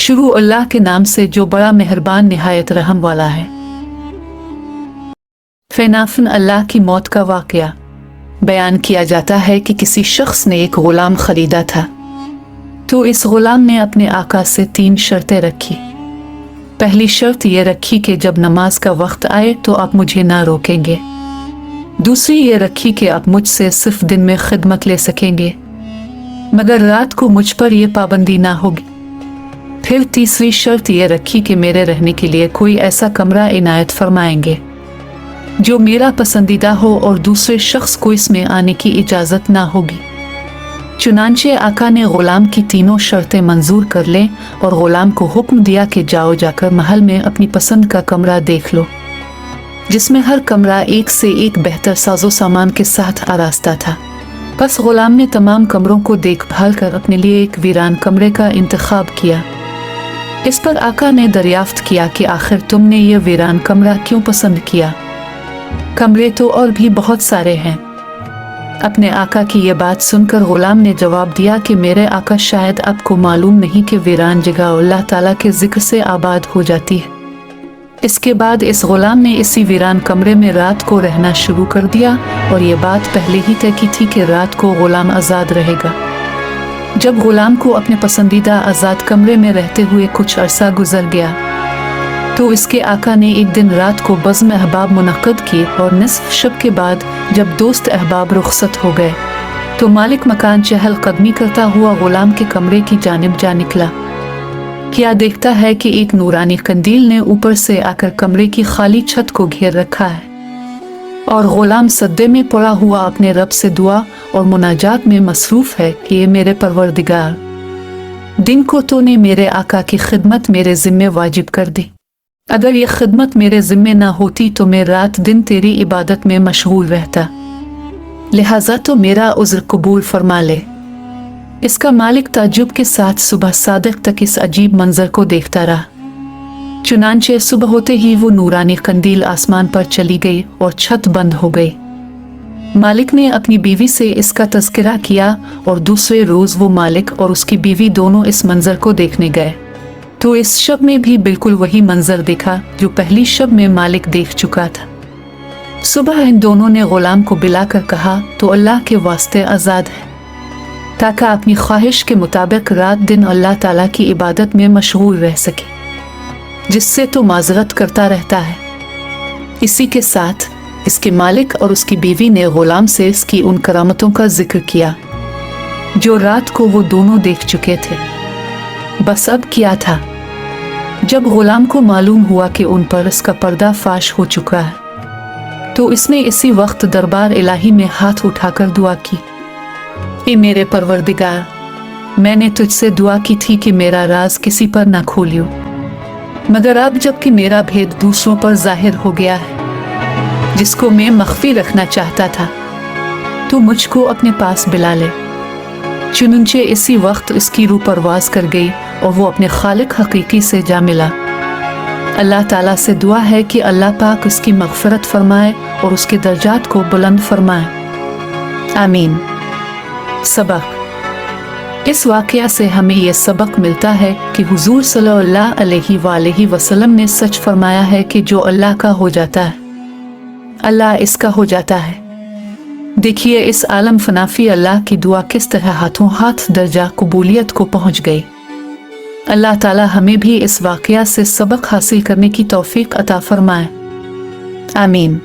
शुरू अल्लाह के नाम से जो बड़ा मेहरबान निहायत रहम वाला है। फेनाफन अल्लाह की मौत का वाकया बयान किया जाता है कि किसी शख्स ने एक गुलाम खरीदा था, तो इस गुलाम ने अपने आका से 3 शर्तें रखी। पहली शर्त ये रखी कि जब नमाज का वक्त आए तो आप मुझे ना रोकेंगे। दूसरी ये रखी कि आप मुझसे सिर्फ दिन में खिदमत ले सकेंगे, मगर रात को मुझ पर यह पाबंदी ना होगी। फिर तीसरी शर्त ये रखी कि मेरे रहने के लिए कोई ऐसा कमरा इनायत फरमाएंगे जो मेरा पसंदीदा हो और दूसरे शख्स को इसमें आने की इजाज़त ना होगी। चुनांचे आका ने गुलाम की तीनों शर्तें मंजूर कर लें और गुलाम को हुक्म दिया कि जाओ जाकर महल में अपनी पसंद का कमरा देख लो, जिसमें हर कमरा एक से एक बेहतर साजो सामान के साथ आरास्ता था। बस गुलाम ने तमाम कमरों को देखभाल कर अपने लिए एक वीरान कमरे का इंतखाब किया। इस पर आका ने दरियाफ्त किया कि आखिर तुमने ये वीरान कमरा क्यों पसंद किया? कमरे तो और भी बहुत सारे हैं। अपने आका की ये बात सुनकर गुलाम ने जवाब दिया कि मेरे आका, शायद आपको मालूम नहीं कि वीरान जगह अल्लाह ताला के जिक्र से आबाद हो जाती है। इसके बाद इस गुलाम ने इसी वीरान कमरे में रात को रहना शुरू कर दिया और ये बात पहले ही तय की थी कि रात को गुलाम आज़ाद रहेगा। जब गुलाम को अपने पसंदीदा आज़ाद कमरे में रहते हुए कुछ अरसा गुजर गया, तो इसके आका ने एक दिन रात को बज़्म अहबाब मुनक़्क़द की और निस्फ शब के बाद जब दोस्त अहबाब रुखसत हो गए, तो मालिक मकान चहल कदमी करता हुआ गुलाम के कमरे की जानिब जा निकला। क्या देखता है कि एक नूरानी कंदील ने ऊपर से आकर कमरे की खाली छत को घेर रखा है और गुलाम सद्दे में पड़ा हुआ अपने रब से दुआ और मुनाजात में मसरूफ है कि ये मेरे परवरदिगार, दिन को तूने मेरे आका की खिदमत मेरे ज़िम्मे वाजिब कर दी। अगर ये खिदमत मेरे ज़िम्मे ना होती तो मैं रात दिन तेरी इबादत में मशगूल रहता, लिहाजा तो मेरा उज़्र कबूल फरमा ले। इसका मालिक ताज्जुब के साथ सुबह सादिक तक इस अजीब मंजर को देखता रहा। चुनांचे सुबह होते ही वो नूरानी कंदील आसमान पर चली गई और छत बंद हो गई। मालिक ने अपनी बीवी से इसका तज़किरा किया और दूसरे रोज़ वो मालिक और उसकी बीवी दोनों इस मंजर को देखने गए, तो इस शब में भी बिल्कुल वही मंजर देखा जो पहली शब में मालिक देख चुका था। सुबह इन दोनों ने गुलाम को बिलाकर कहा, तो अल्लाह के वास्ते आज़ाद है, ताकि अपनी ख्वाहिश के मुताबिक रात दिन अल्लाह ताला की इबादत में मशगूल रह सके, जिससे तो माजरत करता रहता है। इसी के साथ इसके मालिक और उसकी बीवी ने गुलाम से इसकी उन करामतों का जिक्र किया जो रात को वो दोनों देख चुके थे। बस अब क्या था, जब गुलाम को मालूम हुआ कि उन पर इसका पर्दा फाश हो चुका है, तो इसने इसी वक्त दरबार इलाही में हाथ उठाकर दुआ की, ए मेरे परवरदिगार, मैंने तुझसे दुआ की थी कि मेरा राज किसी पर ना खोलियो, मगर अब जबकि मेरा भेद दूसरों पर जाहिर हो गया है, जिसको मैं मख्फी रखना चाहता था, तो मुझको अपने पास बुला ले। चुनंचे इसी वक्त इसकी रूह परवाज कर गई और वो अपने खालिक हकीकी से जा मिला। अल्लाह ताला से दुआ है कि अल्लाह पाक उसकी मग़फ़िरत फरमाए और उसके दर्जात को बुलंद फरमाए। आमीन। सबक। इस वाक़या से हमें यह सबक मिलता है कि हुज़ूर सल्लल्लाहु अलैहि वसल्लम ने सच फरमाया है कि जो अल्लाह का हो जाता है, अल्लाह इसका हो जाता है। देखिए इस आलम फनाफी अल्लाह की दुआ किस तरह हाथों हाथ दर्जा कबूलियत को पहुँच गई। अल्लाह ताला हमें भी इस वाक़या से सबक हासिल करने की तौफीक अता फरमाए। आमीन।